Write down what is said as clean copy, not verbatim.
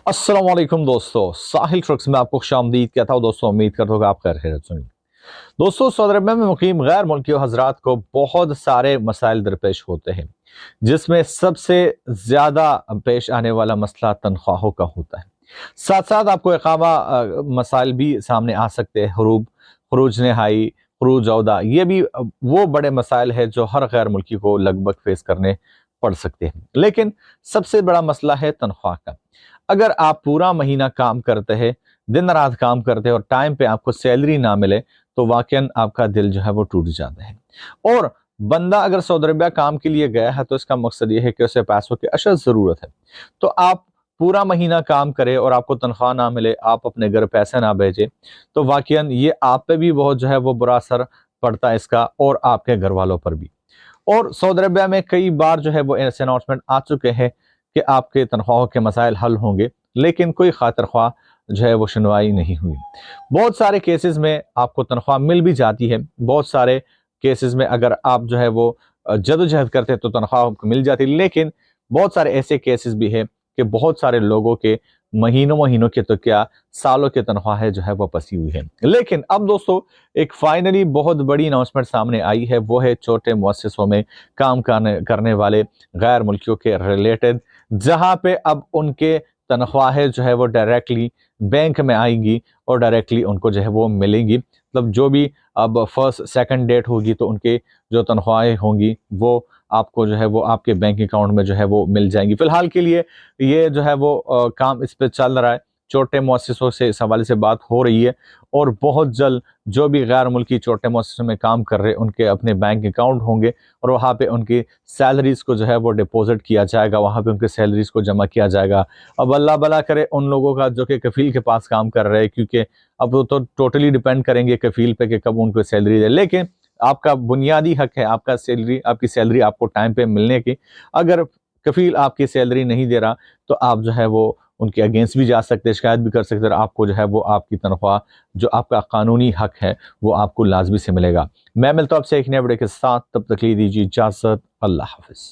अस्सलाम वालेकुम दोस्तों, साहिल ट्रक्स में आपको खुशामदीद कहता हूँ। दोस्तों उम्मीद करता हूँ कि आप खैरियत से होंगे। दोस्तों सऊदी अरब में मुकीम गैर मुल्की हजरात को बहुत सारे मसाइल दरपेश होते हैं, जिसमें सबसे ज़्यादा पेश आने वाला मसला तनख्वाहों का होता है। साथ साथ आपको इकामा मसाइल भी सामने आ सकते हैं। हरूब, खरूज नहाई, खरूज औदा, ये भी वो बड़े मसाइल है जो हर गैर मुल्की को लगभग फेस करने पड़ सकते हैं। लेकिन सबसे बड़ा मसला है तनख्वाह का। अगर आप पूरा महीना काम करते हैं, दिन रात काम करते हैं और टाइम पे आपको सैलरी ना मिले, तो वाकई आपका दिल जो है वो टूट जाता है। और बंदा अगर सऊदी अरबिया काम के लिए गया है तो इसका मकसद ये है कि उसे पैसों की अशद ज़रूरत है। तो आप पूरा महीना काम करें और आपको तनख्वाह ना मिले, आप अपने घर पैसे ना भेजें, तो वाकई ये आप पे भी बहुत जो है वो बुरा असर पड़ता है इसका, और आपके घर वालों पर भी। और सऊदी अरबिया में कई बार जो है वो ऐसे अनाउंसमेंट आ चुके हैं कि आपके तनख्वाहों के मसाइल हल होंगे, लेकिन कोई खातिर ख्वाह जो है वो सुनवाई नहीं हुई। बहुत सारे केसेस में आपको तनख्वाह मिल भी जाती है। बहुत सारे केसेस में अगर आप जो है वो जदोजहद करते हैं तो तनख्वाह आपको मिल जाती है। लेकिन बहुत सारे ऐसे केसेस भी है कि बहुत सारे लोगों के महीनों महीनों के तो क्या सालों की तनख्वाह जो है वो फंसी हुई है। लेकिन अब दोस्तों एक फाइनली बहुत बड़ी अनाउंसमेंट सामने आई है, वो है छोटे मुअस्ससों में काम करने वाले गैर मुल्कियों के रिलेटेड, जहाँ पे अब उनके तनख्वाहें जो है वो डायरेक्टली बैंक में आएंगी और डायरेक्टली उनको जो है वो मिलेंगी। मतलब जो भी अब फर्स्ट सेकंड डेट होगी तो उनके जो तनख्वाहें होंगी वो आपको जो है वो आपके बैंक अकाउंट में जो है वो मिल जाएंगी। फिलहाल के लिए ये जो है वो काम इस पे चल रहा है। छोटे मुअस्ससों से इस हवाले से बात हो रही है, और बहुत जल्द जो भी गैर मुल्की छोटे मुअस्ससों में काम कर रहे हैं उनके अपने बैंक अकाउंट होंगे, और वहाँ पे उनकी सैलरीज को जो है वो डिपॉजिट किया जाएगा, वहाँ पे उनके सैलरीज को जमा किया जाएगा। अब अल्लाह भला करे उन लोगों का जो कि कफील के पास काम कर रहे हैं, क्योंकि अब वो तो टोटली डिपेंड करेंगे कफील पे कि कब उनको सैलरी दे। लेकिन आपका बुनियादी हक है आपकी सैलरी आपको टाइम पे मिलने की। अगर कफील आपकी सैलरी नहीं दे रहा तो आप जो है वो उनके अगेंस्ट भी जा सकते हैं, शिकायत भी कर सकते हैं, आपको जो है वो आपकी तनख्वाह जो आपका कानूनी हक है वो आपको लाजमी से मिलेगा। मैं मिलता हूं आपसे एक नए वीडियो के साथ, तब तक लिए दीजिए इजाजत। अल्लाह हाफिज।